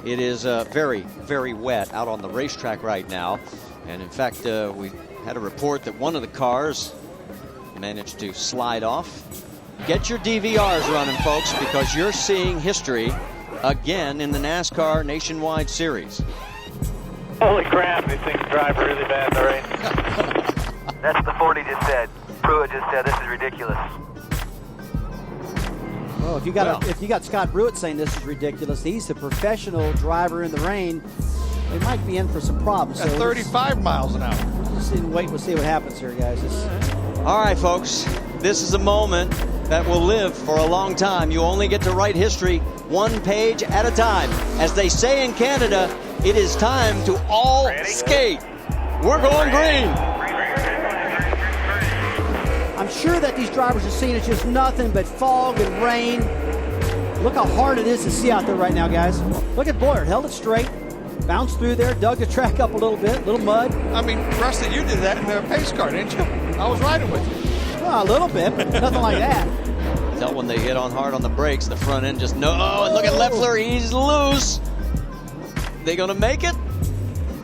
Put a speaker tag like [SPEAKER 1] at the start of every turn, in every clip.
[SPEAKER 1] It is very, very wet out on the racetrack right now. And in fact, we had a report that one of the cars managed to slide off. Get your DVRs running, folks, because you're seeing history again in the NASCAR Nationwide Series.
[SPEAKER 2] Holy crap, these things drive really bad in the rain.
[SPEAKER 3] That's the 40 just said. Pruitt just said this is ridiculous.
[SPEAKER 4] Well, if you got Scott Pruitt saying this is ridiculous, he's the professional driver in the rain. They might be in for some problems.
[SPEAKER 5] At 35 miles an hour.
[SPEAKER 4] We'll see what happens here, guys.
[SPEAKER 1] All right, folks, this is a moment that will live for a long time. You only get to write history one page at a time. As they say in Canada, it is time to all skate. We're going green.
[SPEAKER 4] I'm sure that these drivers are seeing it's just nothing but fog and rain. Look how hard it is to see out there right now, guys. Look at Boyer, held it straight, bounced through there, dug the track up a little bit, little mud.
[SPEAKER 5] I mean, Rusty, you did that in the pace car, didn't you? I was riding with you.
[SPEAKER 4] Well, a little bit, but nothing like that.
[SPEAKER 1] Tell when they hit on hard on the brakes, the front end just and look at Leffler, he's loose. They gonna make it?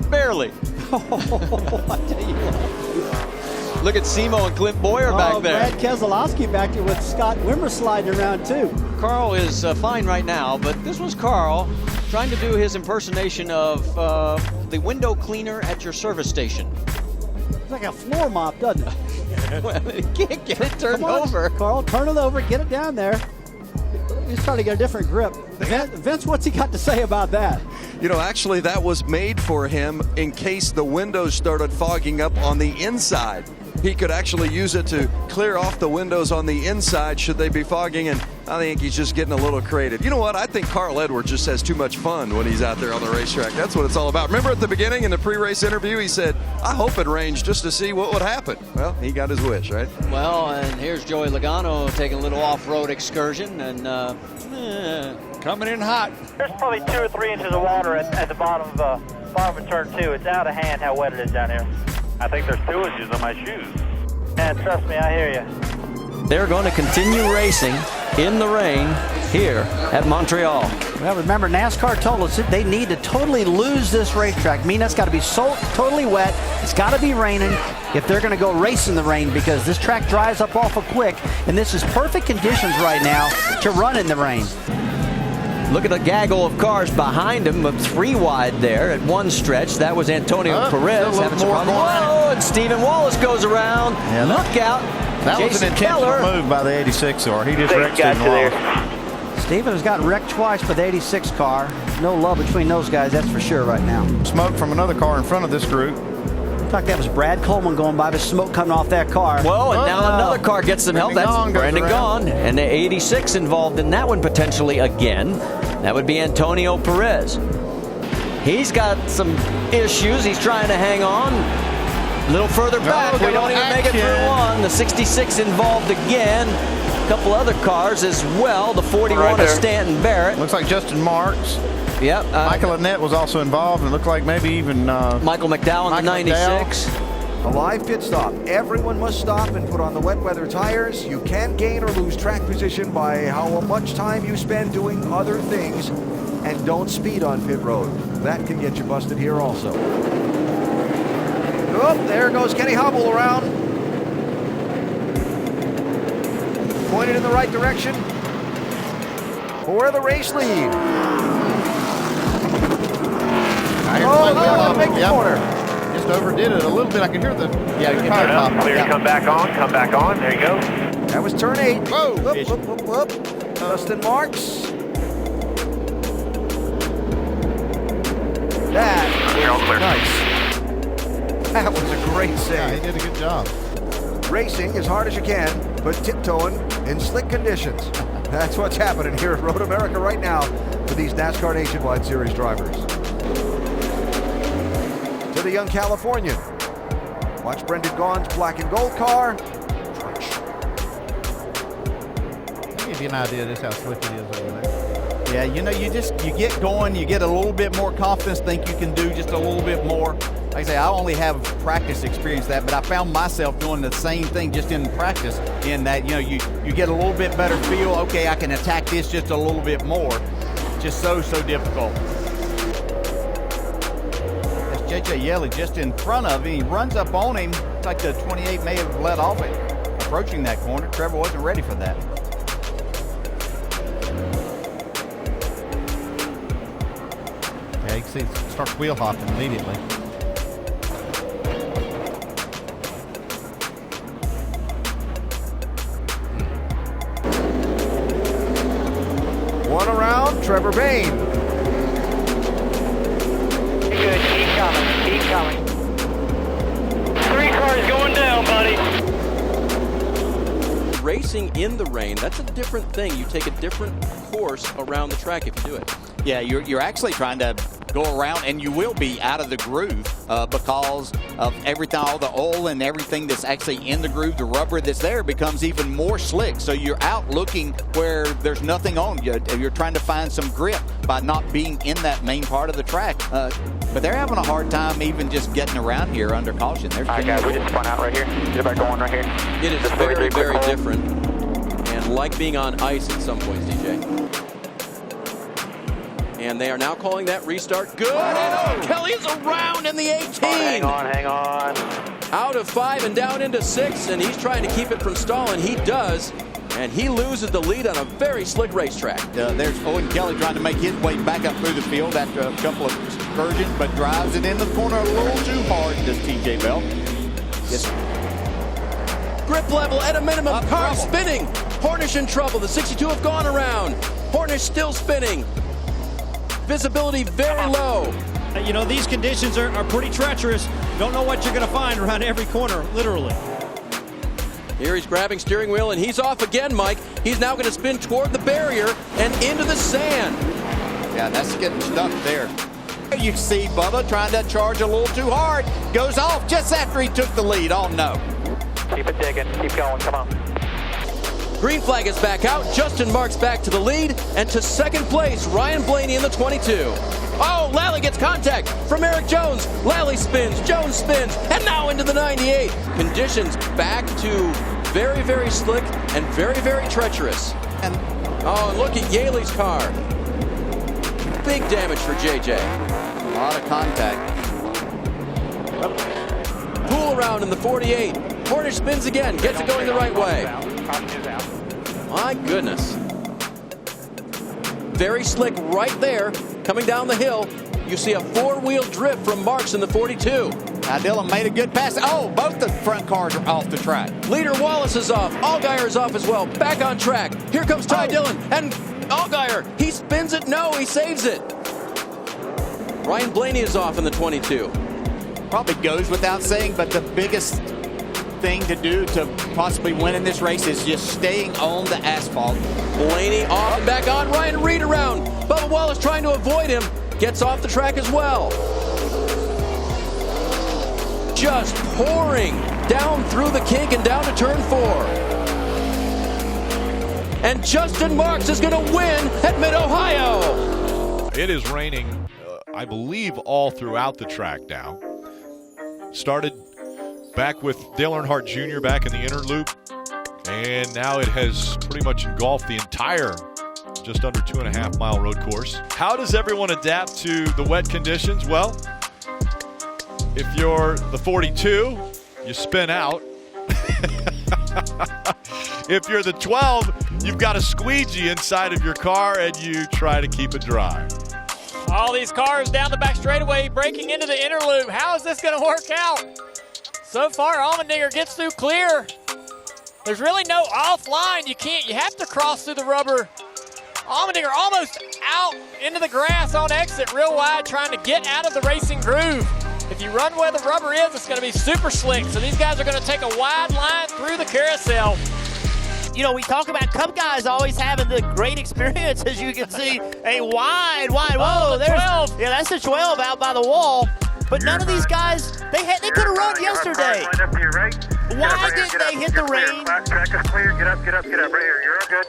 [SPEAKER 1] Barely.
[SPEAKER 4] I tell you what.
[SPEAKER 1] Look at Simo and Clint Boyer back there.
[SPEAKER 4] Brad Keselowski back there with Scott Wimmer sliding around too.
[SPEAKER 1] Carl is fine right now, but this was Carl trying to do his impersonation of the window cleaner at your service station.
[SPEAKER 4] It's like a floor mop, doesn't it?
[SPEAKER 1] Well, you can't get it turned over.
[SPEAKER 4] Carl, turn it over, get it down there. He's trying to get a different grip. Vince, what's he got to say about that?
[SPEAKER 6] You know, actually, that was made for him in case the windows started fogging up on the inside. He could actually use it to clear off the windows on the inside should they be fogging, and I think he's just getting a little creative. You know what? I think Carl Edwards just has too much fun when he's out there on the racetrack. That's what it's all about. Remember at the beginning in the pre-race interview, he said, I hope it rains just to see what would happen. Well, he got his wish, right?
[SPEAKER 1] Well, and here's Joey Logano taking a little off-road excursion, and
[SPEAKER 5] coming in hot.
[SPEAKER 2] There's probably 2 or 3 inches of water at the bottom of turn 2. It's out of hand how wet it is down here. I think there's 2 inches on my shoes. Yeah, trust me, I hear you.
[SPEAKER 1] They're going to continue racing in the rain here at Montreal.
[SPEAKER 4] Well, remember, NASCAR told us that they need to totally lose this racetrack. I mean, it's got to be so totally wet. It's got to be raining if they're going to go race in the rain, because this track dries up awful quick, and this is perfect conditions right now to run in the rain.
[SPEAKER 1] Look at the gaggle of cars behind him, with 3 wide there at one stretch. That was Antonio Perez having some problems. Whoa, and Stephen Wallace goes around.
[SPEAKER 7] Yeah,
[SPEAKER 1] Look out.
[SPEAKER 7] That
[SPEAKER 1] Jason
[SPEAKER 7] was an intentional
[SPEAKER 1] Keller.
[SPEAKER 7] move by the 86 car. He just wrecked Stephen Wallace.
[SPEAKER 4] Stephen has gotten wrecked twice by the 86 car. No love between those guys, that's for sure right now.
[SPEAKER 7] Smoke from another car in front of this group.
[SPEAKER 4] In fact, that was Brad Coleman going by, with smoke coming off that car.
[SPEAKER 1] Whoa, and now another car gets some help. That's Brandon Gaughan, and the 86 involved in that one potentially again. That would be Antonio Perez. He's got some issues. He's trying to hang on. A little further back. We don't even make it through one. The 66 involved again. A couple other cars as well. The 41 of Stanton Barrett.
[SPEAKER 7] Looks like Justin Marks.
[SPEAKER 1] Yep.
[SPEAKER 7] Michael Annette was also involved, and it looked like maybe even
[SPEAKER 1] Michael McDowell in the 96.
[SPEAKER 8] A live pit stop. Everyone must stop and put on the wet weather tires. You can gain or lose track position by how much time you spend doing other things. And don't speed on pit road. That can get you busted here also. Oh, there goes Kenny Hobble around. Pointed in the right direction for the race lead. Oh, make the corner.
[SPEAKER 7] Just overdid it a little bit. I can hear the
[SPEAKER 2] tire pop. Clear to come back on. Come back on. There you go.
[SPEAKER 8] That was turn 8.
[SPEAKER 7] Whoa.
[SPEAKER 8] Whoop. Justin Marks. That is nice. That was a great save.
[SPEAKER 7] Yeah, he did a good job.
[SPEAKER 8] Racing as hard as you can, but tiptoeing in slick conditions. That's what's happening here at Road America right now for these NASCAR Nationwide Series drivers. To the young Californian. Watch Brendan Gaughan's black and gold car.
[SPEAKER 7] I'll give you an idea of just how slick it is over there. Yeah, you know, you get going, you get a little bit more confidence, think you can do just a little bit more. Like I say, I only have practice experience that, but I found myself doing the same thing just in practice, in that, you know, you get a little bit better feel. Okay, I can attack this just a little bit more. Just so difficult. J.J. Yeley just in front of him. He runs up on him. It's like the 28 may have let off it. Approaching that corner. Trevor wasn't ready for that. Yeah, you can see it starts wheel hopping immediately.
[SPEAKER 8] One around, Trevor Bayne.
[SPEAKER 2] Good, keep coming, keep coming. 3 cars going down, buddy.
[SPEAKER 9] Racing in the rain, that's a different thing. You take a different course around the track if you do it.
[SPEAKER 7] Yeah, you're actually trying to go around, and you will be out of the groove because of everything, all the oil and everything that's actually in the groove. The rubber that's there becomes even more slick. So you're out looking where there's nothing on. You're trying to find some grip by not being in that main part of the track. But they're having a hard time even just getting around here under caution.
[SPEAKER 3] All right, guys, we just spun out right here. Just about going right here.
[SPEAKER 9] It is
[SPEAKER 3] Just
[SPEAKER 9] very,
[SPEAKER 3] quick
[SPEAKER 9] very
[SPEAKER 3] hold.
[SPEAKER 9] different, and like being on ice at some points, DJ. And they are now calling that restart. Good. And Kelly is around in the 18.
[SPEAKER 3] Hang on.
[SPEAKER 9] Out of 5 and down into 6, and he's trying to keep it from stalling. He does, and he loses the lead on a very slick racetrack.
[SPEAKER 7] There's Owen Kelly trying to make his way back up through the field after a couple of excursions, but drives it in the corner a little too hard, does TJ Bell.
[SPEAKER 9] Grip level at a minimum.
[SPEAKER 7] Up
[SPEAKER 9] Car
[SPEAKER 7] trouble.
[SPEAKER 9] spinning. Hornish in trouble. The 62 have gone around. Hornish still spinning. Visibility very low.
[SPEAKER 10] You know, these conditions are pretty treacherous. Don't know what you're going to find around every corner, literally.
[SPEAKER 9] Here he's grabbing steering wheel, and he's off again, Mike. He's now going to spin toward the barrier and into the sand.
[SPEAKER 7] Yeah, that's getting stuck there. You see Bubba trying to charge a little too hard. Goes off just after he took the lead. Oh, no.
[SPEAKER 3] Keep it digging. Keep going. Come on.
[SPEAKER 9] Green flag is back out. Justin Marks back to the lead, and to second place, Ryan Blaney in the 22. Oh, Lally gets contact from Eric Jones. Lally spins, Jones spins, and now into the 98. Conditions back to very, very slick and very, very treacherous. And look at Yaley's car. Big damage for JJ.
[SPEAKER 7] A lot of contact.
[SPEAKER 9] Pool around in the 48. Hornish spins again, gets it going the right way. My goodness. Very slick right there, coming down the hill. You see a 4-wheel drift from Marks in the 42.
[SPEAKER 7] Now Dillon made a good pass. Oh, both the front cars are off the track.
[SPEAKER 9] Leader Wallace is off. Allgaier is off as well. Back on track. Here comes Ty Dillon. And Allgaier, he spins it. No, he saves it. Ryan Blaney is off in the 22.
[SPEAKER 7] Probably goes without saying, but the biggest thing to do to possibly win in this race is just staying on the asphalt.
[SPEAKER 9] Blaney off and back on. Ryan Reed around. Bubba Wallace trying to avoid him. Gets off the track as well. Just pouring down through the kink and down to turn 4. And Justin Marks is going to win at Mid-Ohio.
[SPEAKER 11] It is raining, I believe, all throughout the track now. Started back with Dale Earnhardt Jr. back in the inner loop, and now it has pretty much engulfed the entire just under 2.5 mile road course. How does everyone adapt to the wet conditions? Well, if you're the 42, you spin out. If you're the 12, you've got a squeegee inside of your car and you try to keep it dry.
[SPEAKER 10] All these cars down the back straightaway breaking into the inner loop. How is this going to work out? So far, Allmendinger gets through clear. There's really no offline. You have to cross through the rubber. Allmendinger almost out into the grass on exit real wide, trying to get out of the racing groove. If you run where the rubber is, it's going to be super slick. So these guys are going to take a wide line through the carousel.
[SPEAKER 12] You know, we talk about Cup guys always having the great experience, as you can see, a wide, whoa,
[SPEAKER 10] the
[SPEAKER 12] there's
[SPEAKER 10] 12.
[SPEAKER 12] Yeah, that's the 12 out by the wall. But none of these guys, they could have run yesterday. Why didn't they hit the rain?
[SPEAKER 3] Track is clear. Get up. Right here. You're all good.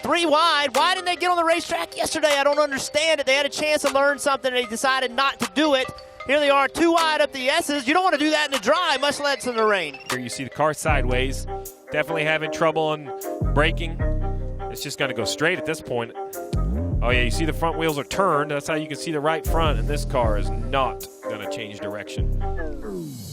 [SPEAKER 12] 3 wide. Why didn't they get on the racetrack yesterday? I don't understand it. They had a chance to learn something, and they decided not to do it. Here they are, 2 wide up the S's. You don't want to do that in the dry, much less in the rain.
[SPEAKER 10] Here you see the car sideways. Definitely having trouble on braking. It's just going to go straight at this point. Oh, yeah, you see the front wheels are turned. That's how you can see the right front, and this car is not going
[SPEAKER 13] going to change direction.